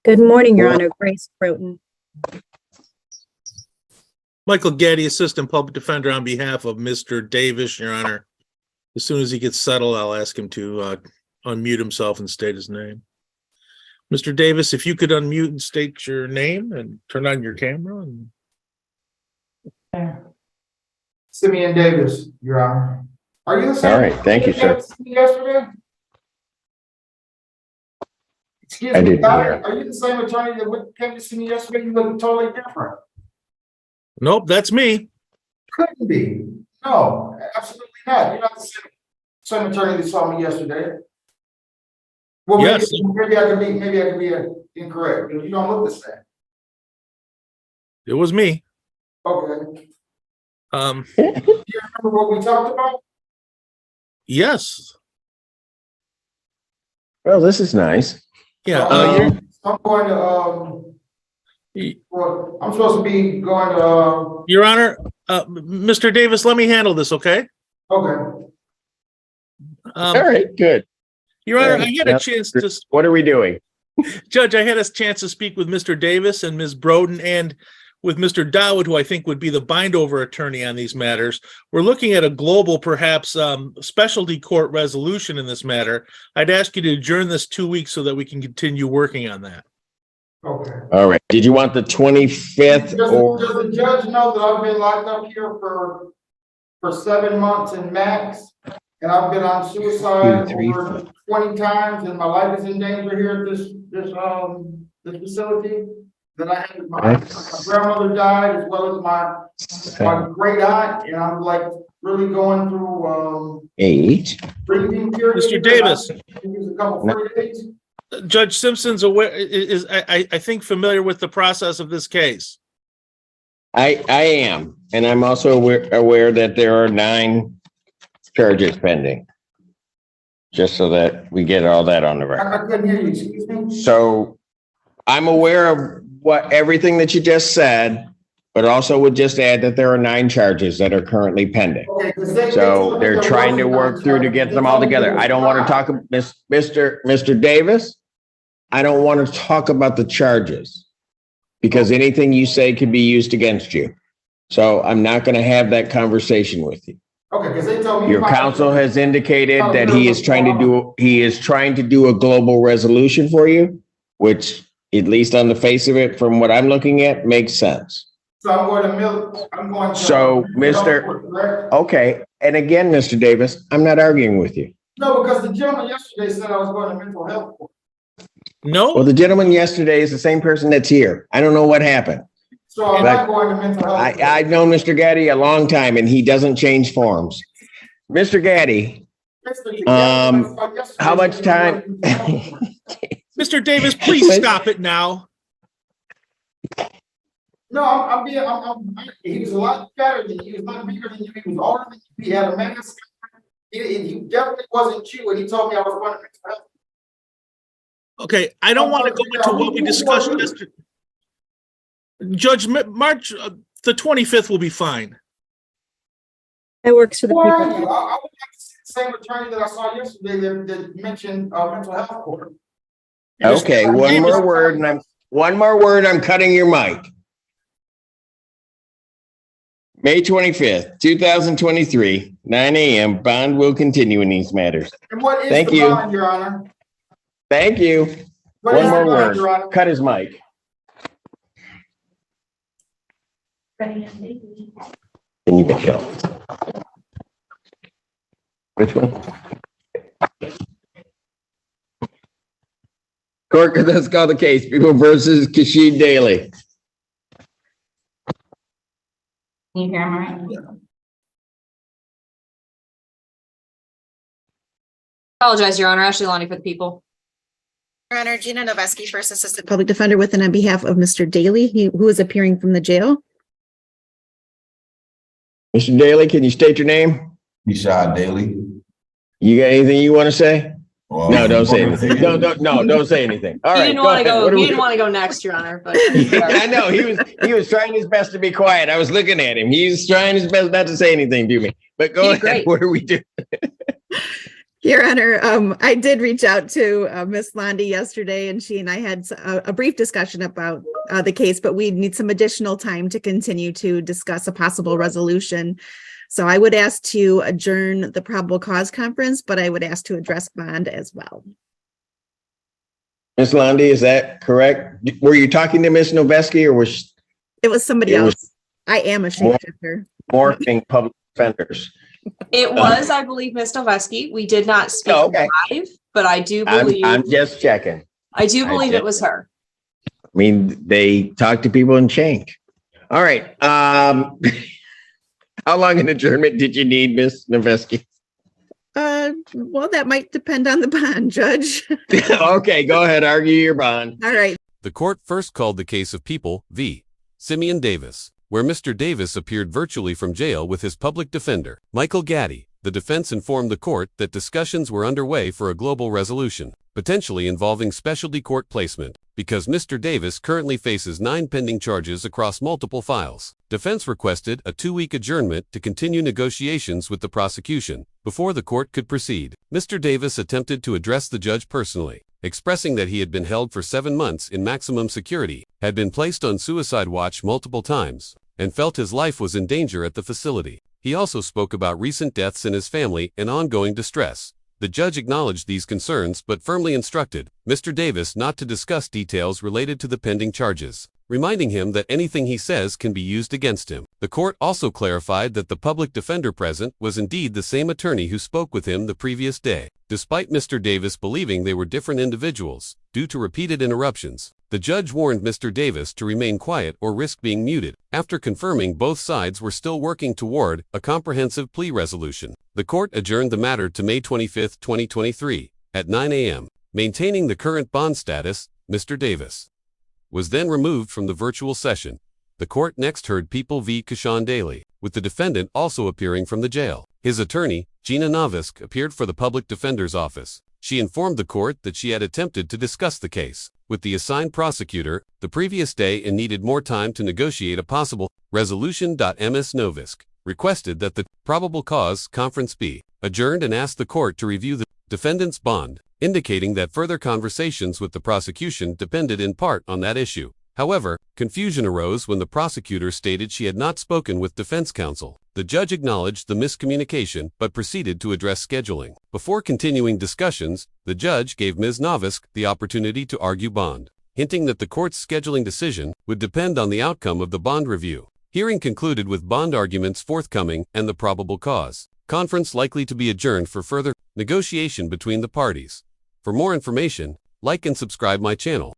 Good morning, Your Honor. Grace Broughton. Michael Gaddy, Assistant Public Defender on behalf of Mr. Davis, Your Honor. As soon as he gets settled, I'll ask him to unmute himself and state his name. Mr. Davis, if you could unmute and state your name and turn on your camera. Simeon Davis, Your Honor. Are you the same? All right, thank you, sir. Yesterday? Excuse I me, didn't hear. are you the same attorney that came to see me yesterday? You look totally different. Nope, that's me. Couldn't be. No, absolutely not. You're not the same attorney that saw me yesterday. Well, Yes. maybe I could be incorrect. You don't look the same. It was me. Okay. Um, Do you remember what we talked about? yes. Well, this is nice. Yeah. I'm going to, well, I'm supposed to be going to, Your Honor, Mr. Davis, let me handle this, okay? okay. All right, good. Your Honor, Yeah, I had a chance to, What are we doing? Judge, I had a chance to speak with Mr. Davis and Ms. Broughton and with Mr. Dowd, who I think would be the bind-over attorney on these matters. We're looking at a global, perhaps, specialty court resolution in this matter. I'd ask you to adjourn this 2 weeks so that we can continue working on that. Okay. All right. Did you want the 25th or? Does the judge know that I've been locked up here for 7 months in max? And I've been on suicide 2, 3, over 20 times and my life is in danger here at this facility? That I had my grandmother died as well as my great aunt, and I'm like really going through 8. breathing periods. Mr. Davis. A couple free days. Judge Simpson's aware, I think, familiar with the process of this case. I am, and I'm also aware that there are 9 charges pending. Just so that we get all that on the record. I couldn't hear you, excuse me. So I'm aware of everything that you just said, but also would just add that there are 9 charges that are currently pending. Okay, So they're trying to work through to get them all together. I don't want to talk, Mr. Davis. I don't want to talk about the charges because anything you say could be used against you. So I'm not going to have that conversation with you. Okay, because they told me Your counsel has indicated that he is trying to do a global resolution for you, which at least on the face of it, from what I'm looking at, makes sense. So I'm going to. So, okay. And again, Mr. Davis, I'm not arguing with you. No, because the gentleman yesterday said I was going to mental health court. No. Well, the gentleman yesterday is the same person that's here. I don't know what happened. So I'm not going to mental health court. I've known Mr. Gaddy a long time and he doesn't change forms. Mr. Gaddy, how much time? Mr. Davis, please stop it now. No, he was a lot better than you. He was a lot bigger than you. He was older than you. He had a mask. He definitely wasn't you. And he told me I was going to mental health. Okay, I don't want to go into what we discussed yesterday. Judge, March the 25th will be fine. That works for the I people. would like to see the same attorney that I saw yesterday that mentioned mental health court. Okay, one more word, I'm cutting your mic. May 25th, 2023, 9 a.m. Bond will continue in these matters. And what is Thank the you. bond, Your Honor? Thank you. What One is more the bond, Your word. Honor? Cut his mic. Can you get killed? Which one? Court, let's call the case. People versus Kashid Daly. Can you hear him all right? Apologize, Your Honor. Ashley Lonnie for the people. Your Honor, Gina Noveski, First Assistant Public Defender with and on behalf of Mr. Daly, who is appearing from the jail. Mr. Daly, can you state your name? Rashad Daly. You got anything you want to say? Well, No, don't say anything. Don't say anything. All He right, didn't go want to ahead. go. What do He we- didn't want to go next, Your Honor. But I know he was trying his best to be quiet. I was looking at him. He's trying his best not to say anything to me. But go He ahead. did great. What do we do? Your Honor, I did reach out to Miss Londi yesterday, and she and I had a brief discussion about the case, but we need some additional time to continue to discuss a possible resolution. So I would ask to adjourn the probable cause conference, but I would ask to address bond as well. Ms. Lundy, is that correct? Were you talking to Ms. Noveski or was It was somebody It was- else. I am a shapeshifter. morphing public defenders? It was, I believe, Ms. Noveski. We did not speak Oh, okay. live, but I do I'm believe, just checking. I do I believe did. it was her. I mean, they talk to people in change. All right. How long an adjournment did you need, Ms. Noveski? Well, that might depend on the bond, Judge. Okay, go ahead, argue your bond. All right. The court first called the case of People v. Simeon Davis, where Mr. Davis appeared virtually from jail with his public defender, Michael Gaddy. The defense informed the court that discussions were underway for a global resolution, potentially involving specialty court placement, because Mr. Davis currently faces 9 pending charges across multiple files. Defense requested a 2-week adjournment to continue negotiations with the prosecution before the court could proceed. Mr. Davis attempted to address the judge personally, expressing that he had been held for 7 months in maximum security, had been placed on suicide watch multiple times, and felt his life was in danger at the facility. He also spoke about recent deaths in his family and ongoing distress. The judge acknowledged these concerns but firmly instructed Mr. Davis not to discuss details related to the pending charges, reminding him that anything he says can be used against him. The court also clarified that the public defender present was indeed the same attorney who spoke with him the previous day. Despite Mr. Davis believing they were different individuals, due to repeated interruptions, the judge warned Mr. Davis to remain quiet or risk being muted. After confirming both sides were still working toward a comprehensive plea resolution, the court adjourned the matter to May 25, 2023, at 9 a.m. Maintaining the current bond status, Mr. Davis was then removed from the virtual session. The court next heard People v. Kashawn Daly, with the defendant also appearing from the jail. His attorney, Gina Novisk, appeared for the public defender's office. She informed the court that she had attempted to discuss the case with the assigned prosecutor the previous day and needed more time to negotiate a possible resolution. Ms. Novisk requested that the probable cause conference be adjourned and asked the court to review the defendant's bond, indicating that further conversations with the prosecution depended in part on that issue. However, confusion arose when the prosecutor stated she had not spoken with defense counsel. The judge acknowledged the miscommunication but proceeded to address scheduling. Before continuing discussions, the judge gave Ms. Novisk the opportunity to argue bond, hinting that the court's scheduling decision would depend on the outcome of the bond review. Hearing concluded with bond arguments forthcoming and the probable cause conference likely to be adjourned for further negotiation between the parties. For more information, like and subscribe my channel.